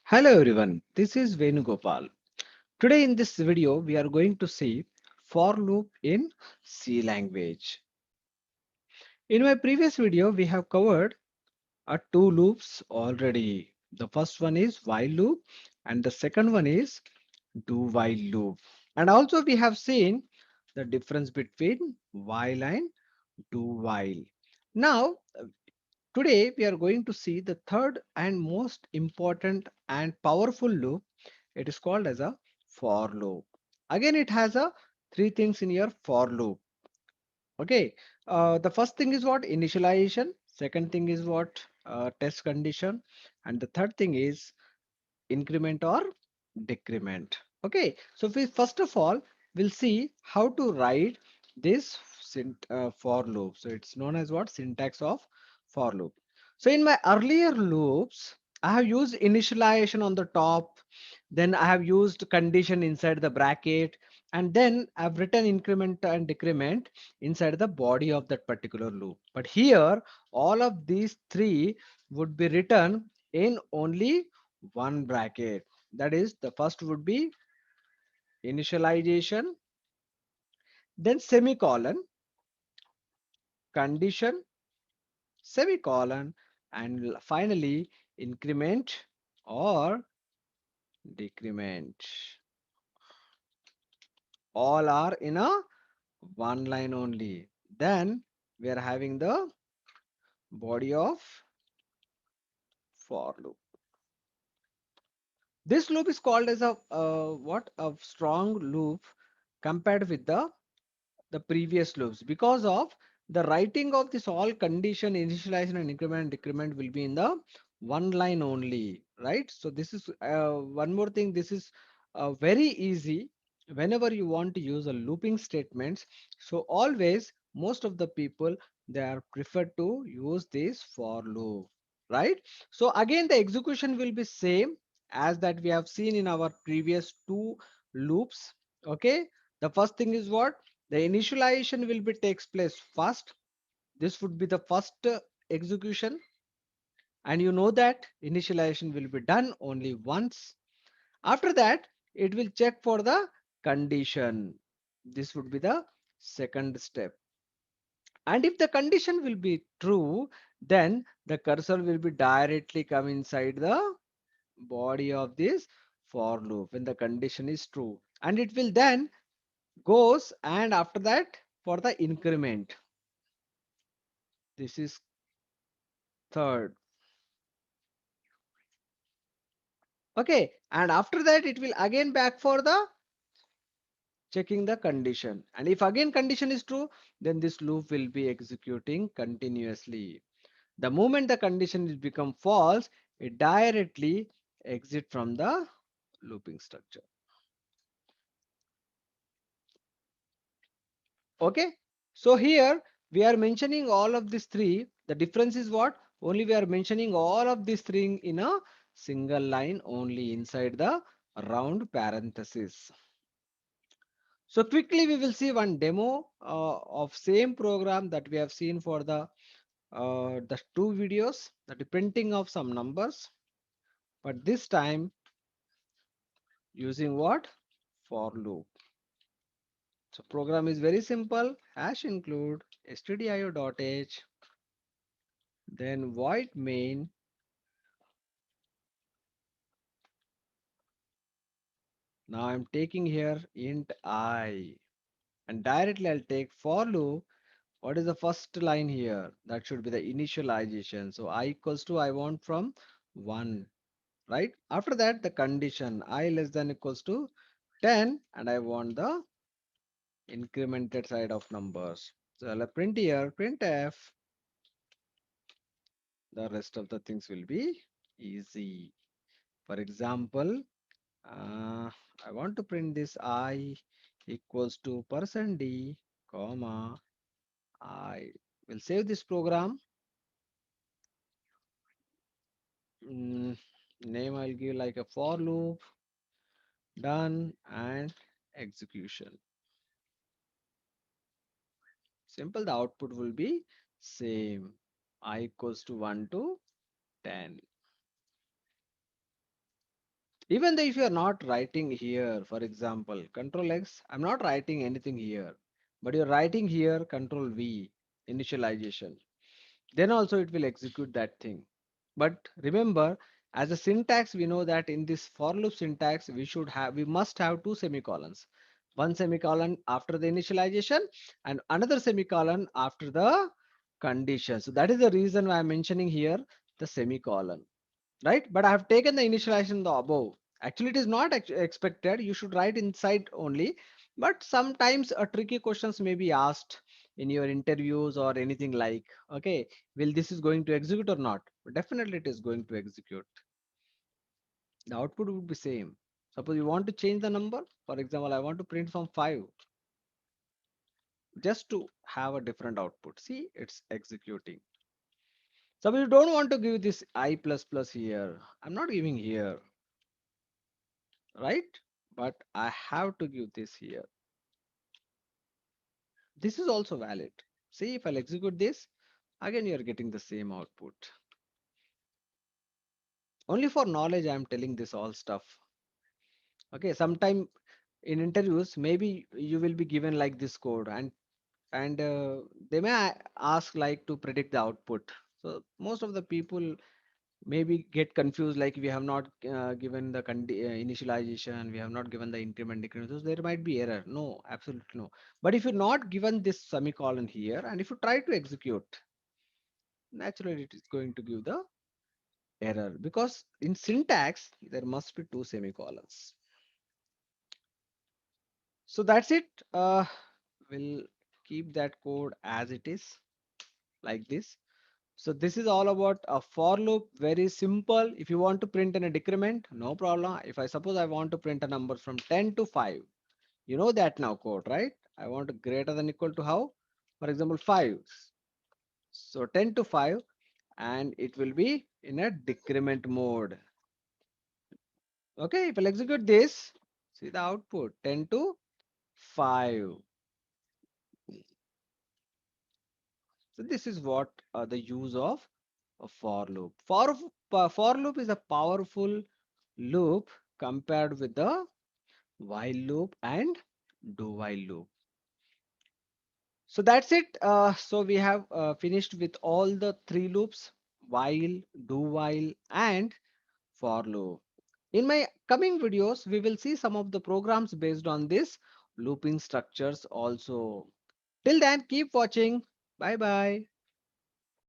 Hello everyone, this is Venugopal. Today in this video we are going to see for loop in C language. In my previous video we have covered two loops already. The first one is while loop and the second one is do while loop. And also we have seen the difference between while and do while. Now today we are going to see the third and most important and powerful loop. It is called as a for loop. Again, it has a three things in your for loop. Okay. The first thing is what initialization. Second thing is what test condition. And the third thing is increment or decrement. Okay. So we first of all we'll see how to write this for loop. So it's known as what syntax of for loop. So in my earlier loops, I have used initialization on the top, then I have used condition inside the bracket, and then I've written increment and decrement inside the body of that particular loop. But here, all of these three would be written in only one bracket. That is, the first would be initialization, then semicolon, condition, semicolon, and finally increment or decrement. All are in a one line only. Then we are having the body of for loop. This loop is called as a what a strong loop compared with the previous loops because of the writing of this all condition initialization and increment and decrement will be in the one line only, right? So this is one more thing. This is very easy whenever you want to use a looping statements. So always most of the people they are preferred to use this for loop, right? So again the execution will be same as that we have seen in our previous two loops. Okay, the first thing is what the initialization will be takes place first. This would be the first execution, and you know that initialization will be done only once. After that, it will check for the condition. This would be the second step. And if the condition will be true, then the cursor will be directly come inside the body of this for loop when the condition is true. And it will then goes and after that for the increment. This is third. Okay, and after that it will again back for the checking the condition, and if again condition is true, then this loop will be executing continuously. The moment the condition is become false, it directly exit from the looping structure. Okay, so here we are mentioning all of these three. The difference is what, only we are mentioning all of these three in a single line only inside the round parenthesis. So quickly we will see one demo of same program that we have seen for the two videos, that printing of some numbers, but this time using what, for loop. So program is very simple. Hash include stdio.h, then void main. Now I'm taking here int I, and directly I'll take for loop. What is the first line here? That should be the initialization. So I equals to I want from 1, right? After that, the condition I less than equals to 10, and I want the incremented side of numbers. So I'll print here, printf. The rest of the things will be easy. For example, I want to print this I equals to %d, comma, I will save this program. Mm, Name I'll give like a for loop, done, and execution. Simple, the output will be same. I equals to 1 to 10. Even though if you are not writing here, for example, control X, I'm not writing anything here, but you're writing here control V, initialization. Then also it will execute that thing. But remember, as a syntax, we know that in this for loop syntax, we must have two semicolons. One semicolon after the initialization and another semicolon after the condition. So that is the reason why I'm mentioning here the semicolon, right? But I have taken the initialization the above. Actually, it is not expected. You should write inside only. But sometimes a tricky questions may be asked in your interviews or anything like, okay, will this is going to execute or not? Definitely it is going to execute. The output would be same. Suppose you want to change the number. For example, I want to print from 5 just to have a different output. See, it's executing. Suppose you don't want to give this I plus plus here. I'm not giving here, right? But I have to give this here. This is also valid. See, if I'll execute this, again you're getting the same output. Only for knowledge, I'm telling this all stuff. Okay, sometime in interviews, maybe you will be given like this code, and they may ask like to predict the output. So most of the people maybe get confused, like we have not given the initialization, we have not given the increment decrement, so there might be error. No, absolutely no. But if you're not given this semicolon here and if you try to execute, naturally it is going to give the error, because in syntax there must be two semicolons. So that's it. We'll keep that code as it is, like this. So this is all about a for loop, very simple. If you want to print in a decrement, no problem. If I suppose I want to print a number from 10 to 5, you know that now code, right? I want to greater than equal to how? For example, 5. So 10 to 5, and it will be in a decrement mode. Okay, if I'll execute this, see the output 10 to 5. So this is what the use of a for loop. For loop is a powerful loop compared with the while loop and do while loop. So that's it. So we have finished with all the three loops: while, do while, and for loop. In my coming videos, we will see some of the programs based on this looping structures also. Till then, keep watching. Bye bye.